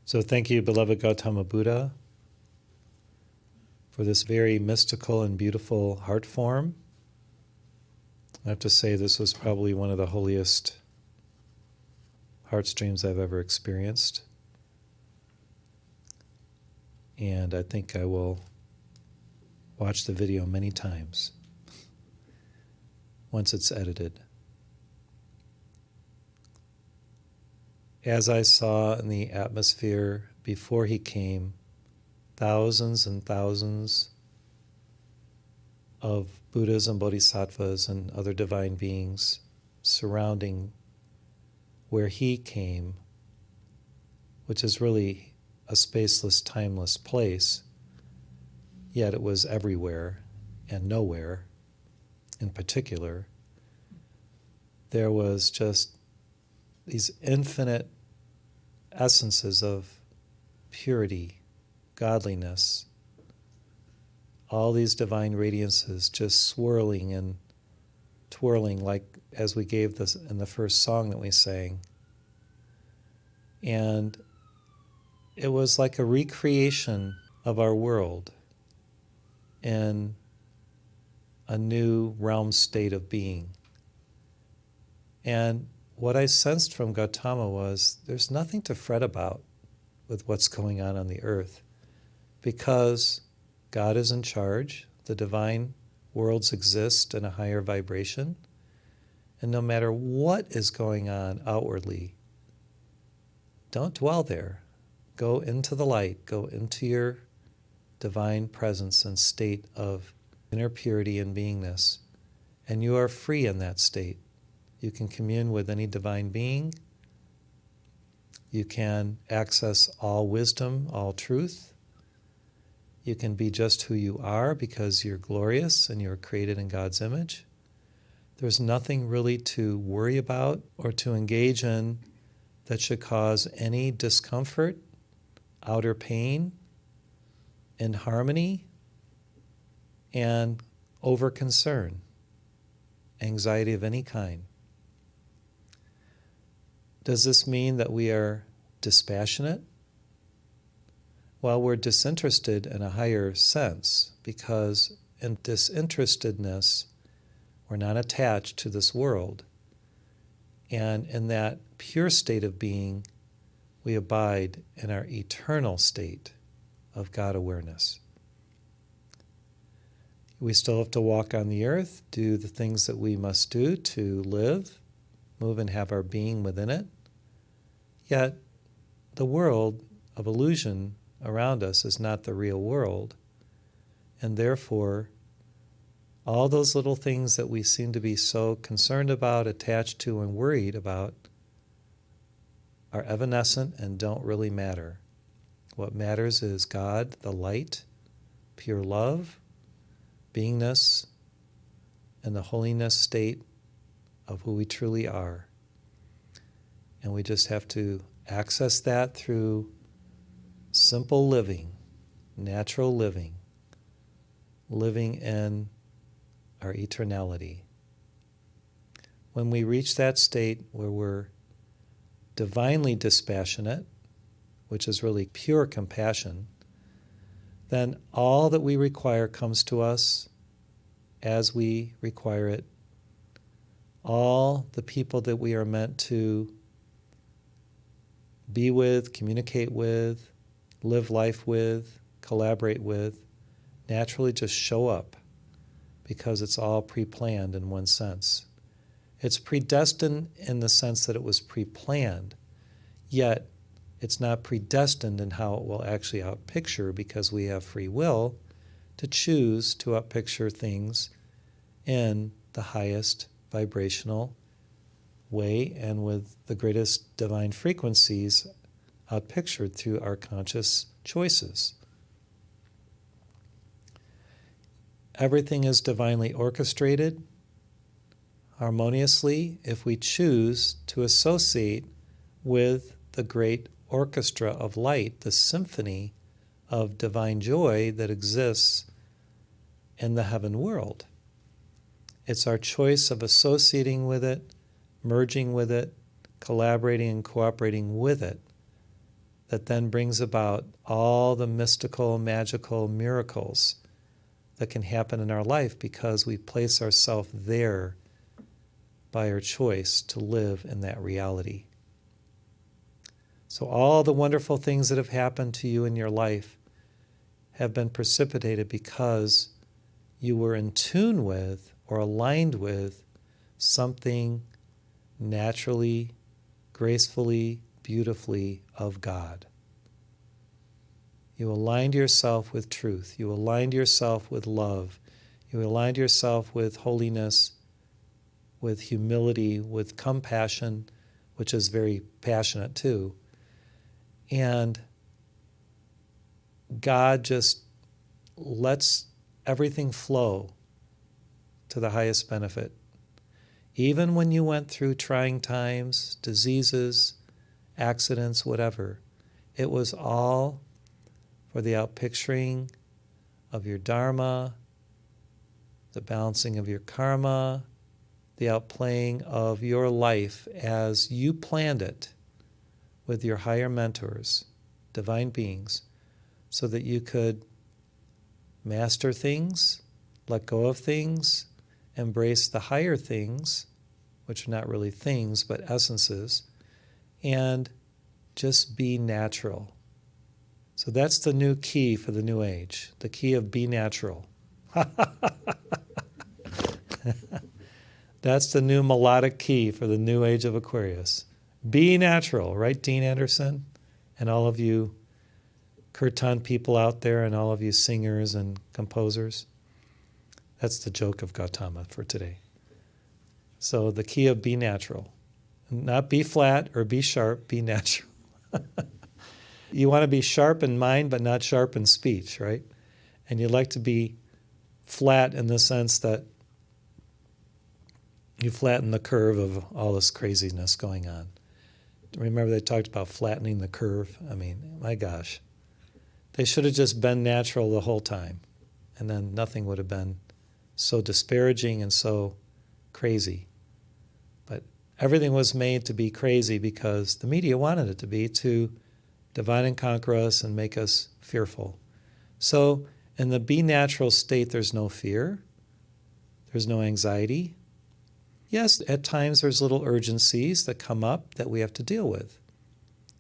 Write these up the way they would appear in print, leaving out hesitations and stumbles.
So thank you, beloved Gautama Buddha, for this very mystical and beautiful heart form. I have to say this was probably one of the holiest heart streams I've ever experienced. And I think I will watch the video many times once it's edited. As I saw in the atmosphere before he came, thousands and thousands of Buddhas and Bodhisattvas and other divine beings surrounding where he came, which is really a spaceless, timeless place, yet it was everywhere and nowhere in particular. There was just these infinite essences of purity, godliness, all these divine radiances just swirling and twirling, like as we gave this in the first song that we sang. And it was like a recreation of our world in a new realm state of being. And what I sensed from Gautama was there's nothing to fret about with what's going on the earth, because God is in charge, the divine worlds exist in a higher vibration, and no matter what is going on outwardly, don't dwell there. Go into the light, go into your divine presence and state of inner purity and beingness, and you are free in that state. You can commune with any divine being. You can access all wisdom, all truth. You can be just who you are because you're glorious and you're created in God's image. There's nothing really to worry about or to engage in that should cause any discomfort, outer pain, inharmony, and over concern, anxiety of any kind. Does this mean that we are dispassionate? Well, we're disinterested in a higher sense, because in disinterestedness, we're not attached to this world. And in that pure state of being, we abide in our eternal state of God awareness. We still have to walk on the earth, do the things that we must do to live, move and have our being within it. Yet, the world of illusion around us is not the real world, and therefore, all those little things that we seem to be so concerned about, attached to, and worried about are evanescent and don't really matter. What matters is God, the light, pure love, beingness, and the holiness state of who we truly are. And we just have to access that through simple living, natural living, living in our eternality. When we reach that state where we're divinely dispassionate, which is really pure compassion, then all that we require comes to us as we require it. All the people that we are meant to be with, communicate with, live life with, collaborate with, naturally just show up, because it's all pre-planned in one sense. It's predestined in the sense that it was pre-planned, yet it's not predestined in how it will actually outpicture, because we have free will to choose to outpicture things in the highest vibrational way and with the greatest divine frequencies outpictured through our conscious choices. Everything is divinely orchestrated harmoniously if we choose to associate with the great orchestra of light, the symphony of divine joy that exists in the heaven world. It's our choice of associating with it, merging with it, collaborating and cooperating with it, that then brings about all the mystical, magical miracles that can happen in our life because we place ourselves there by our choice to live in that reality. So all the wonderful things that have happened to you in your life have been precipitated because you were in tune with or aligned with something naturally, gracefully, beautifully of God. You aligned yourself with truth. You aligned yourself with love. You aligned yourself with holiness, with humility, with compassion, which is very passionate too. And God just lets everything flow to the highest benefit. Even when you went through trying times, diseases, accidents, whatever, it was all for the outpicturing of your dharma, the balancing of your karma, the outplaying of your life as you planned it with your higher mentors, divine beings, so that you could master things, let go of things, embrace the higher things, which are not really things but essences, and just be natural. So that's the new key for the new age, the key of be natural. That's the new melodic key for the new age of Aquarius. Be natural, right, Dean Anderson? And all of you kirtan people out there and all of you singers and composers. That's the joke of Gautama for today. So the key of be natural. Not be flat or be sharp, be natural. You want to be sharp in mind but not sharp in speech, right? And you'd like to be flat in the sense that you flatten the curve of all this craziness going on. Remember they talked about flattening the curve? I mean, my gosh. They should have just been natural the whole time, and then nothing would have been so disparaging and so crazy. But everything was made to be crazy because the media wanted it to be, to divide and conquer us and make us fearful. So in the be natural state, there's no fear. There's no anxiety. Yes, at times there's little urgencies that come up that we have to deal with.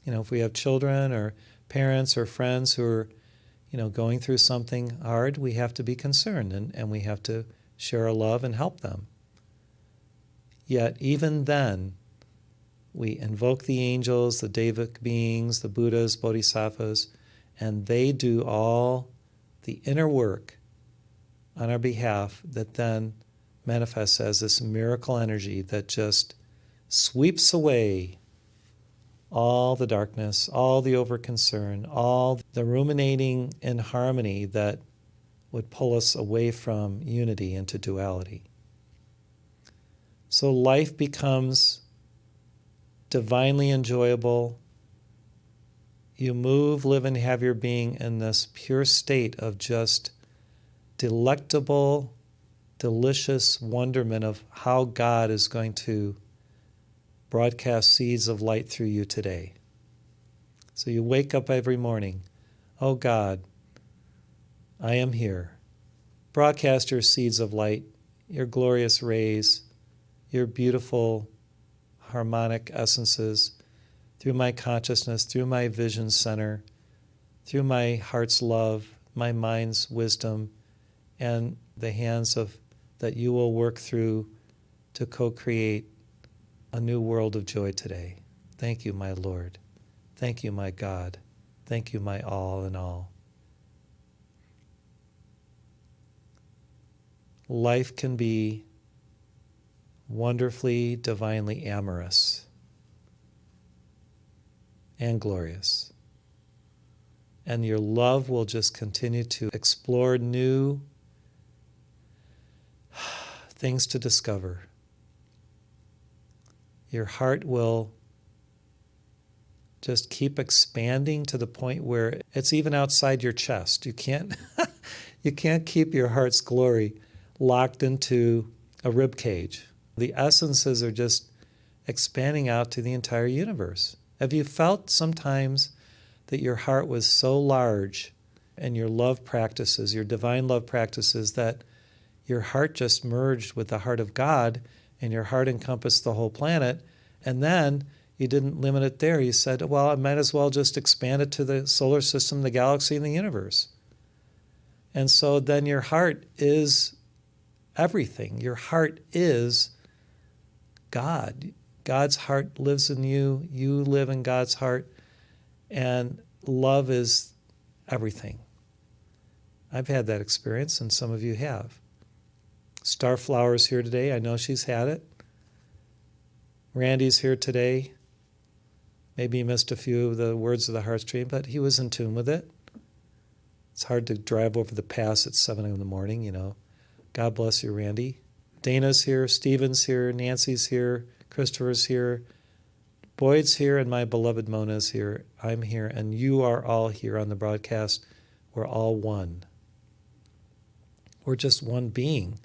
You know, if we have children or parents or friends who are, going through something hard, we have to be concerned and we have to share our love and help them. Yet even then, we invoke the angels, the Devic beings, the Buddhas, Bodhisattvas, and they do all the inner work on our behalf that then manifests as this miracle energy that just sweeps away all the darkness, all the overconcern, all the ruminating in harmony that would pull us away from unity into duality. So life becomes divinely enjoyable. You move, live, and have your being in this pure state of just delectable, delicious wonderment of how God is going to broadcast seeds of light through you today. So you wake up every morning, oh God, I am here. Broadcast your seeds of light, your glorious rays, your beautiful harmonic essences through my consciousness, through my vision center, through my heart's love, my mind's wisdom, and the hands of that you will work through to co-create a new world of joy today. Thank you, my Lord. Thank you, my God. Thank you, my all in all. Life can be wonderfully, divinely amorous and glorious. And your love will just continue to explore new things to discover. Your heart will just keep expanding to the point where it's even outside your chest. You can't keep your heart's glory locked into a rib cage. The essences are just expanding out to the entire universe. Have you felt sometimes that your heart was so large and your love practices, your divine love practices, that your heart just merged with the heart of God and your heart encompassed the whole planet. And then you didn't limit it there. You said, well, I might as well just expand it to the solar system, the galaxy, and the universe. And so then your heart is everything. Your heart is God. God's heart lives in you. You live in God's heart. And love is everything. I've had that experience, and some of you have. Starflower's here today. I know she's had it. Randy's here today. Maybe he missed a few of the words of the heartstream, but he was in tune with it. It's hard to drive over the pass at 7 in the morning, you know. God bless you, Randy. Dana's here, Stephen's here, Nancy's here, Christopher's here, Boyd's here, and my beloved Mona's here. I'm here, and you are all here on the broadcast. We're all one. We're just one being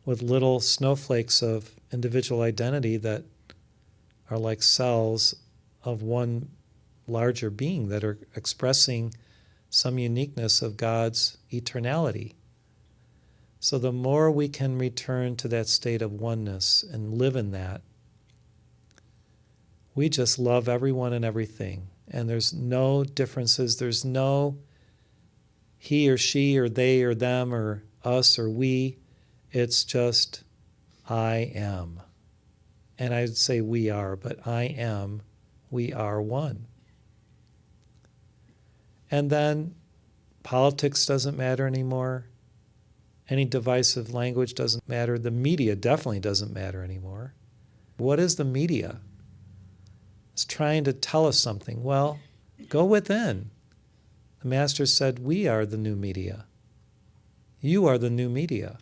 with little snowflakes of individual identity that are like cells of one larger being that are expressing some uniqueness of God's eternality. So the more we can return to that state of oneness and live in that, we just love everyone and everything. And there's no differences. There's no he or she or they or them or us or we. It's just I am. And I'd say we are, but I am, we are one. And then politics doesn't matter anymore. Any divisive language doesn't matter. The media definitely doesn't matter anymore. What is the media? It's trying to tell us something. Well, go within. The Master said, we are the new media. You are the new media.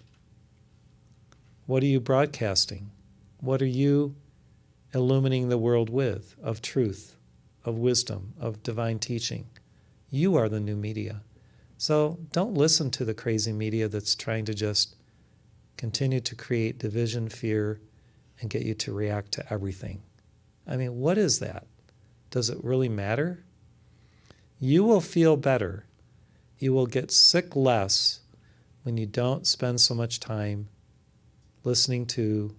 What are you broadcasting? What are you illumining the world with of truth, of wisdom, of divine teaching? You are the new media. So don't listen to the crazy media that's trying to just continue to create division, fear, and get you to react to everything. I mean, what is that? Does it really matter? You will feel better. You will get sick less when you don't spend so much time listening to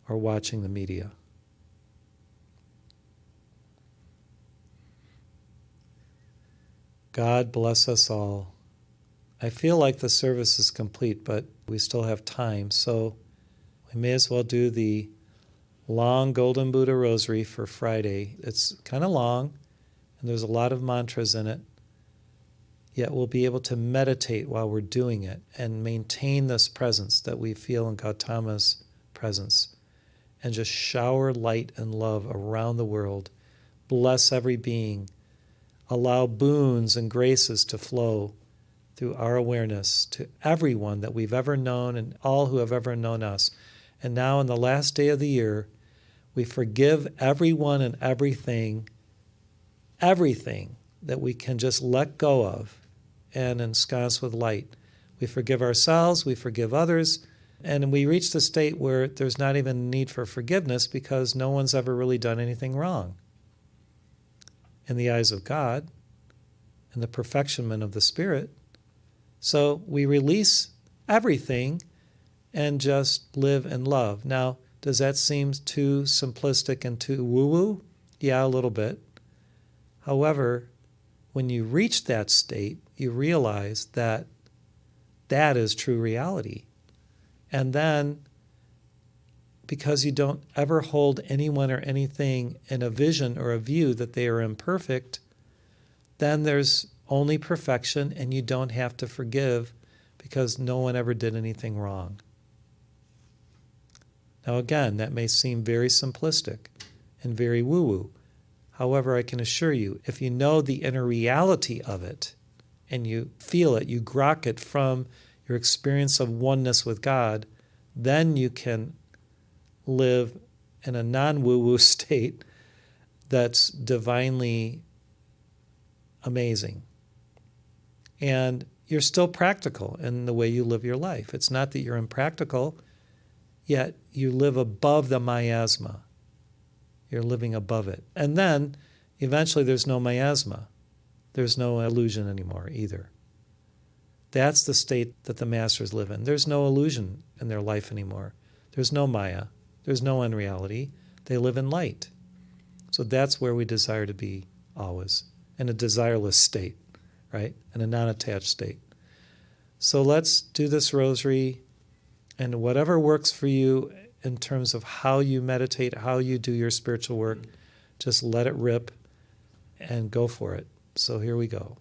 or watching the media. God bless us all. I feel like the service is complete, but we still have time, so we may as well do the long Golden Buddha Rosary for Friday. It's kind of long, and there's a lot of mantras in it, yet we'll be able to meditate while we're doing it and maintain this presence that we feel in Gautama's presence, and just shower light and love around the world. Bless every being. Allow boons and graces to flow through our awareness to everyone that we've ever known and all who have ever known us. And now in the last day of the year, we forgive everyone and everything that we can just let go of and ensconce with light. We forgive ourselves, we forgive others, and we reach the state where there's not even need for forgiveness because no one's ever really done anything wrong in the eyes of God and the perfectionment of the Spirit. So we release everything and just live in love. Now, does that seem too simplistic and too woo-woo? Yeah, a little bit. However, when you reach that state, you realize that that is true reality. And then, because you don't ever hold anyone or anything in a vision or a view that they are imperfect, then there's only perfection and you don't have to forgive because no one ever did anything wrong. Now again, that may seem very simplistic and very woo-woo. However, I can assure you, if you know the inner reality of it and you feel it, you grok it from your experience of oneness with God, then you can live in a non-woo-woo state that's divinely amazing. And you're still practical in the way you live your life. It's not that you're impractical, yet you live above the miasma. You're living above it. And then eventually there's no miasma. There's no illusion anymore either. That's the state that the masters live in. There's no illusion in their life anymore. There's no Maya. There's no unreality. They live in light. So that's where we desire to be always, in a desireless state, right? In a non-attached state. So let's do this rosary, and whatever works for you in terms of how you meditate, how you do your spiritual work, just let it rip and go for it. So here we go.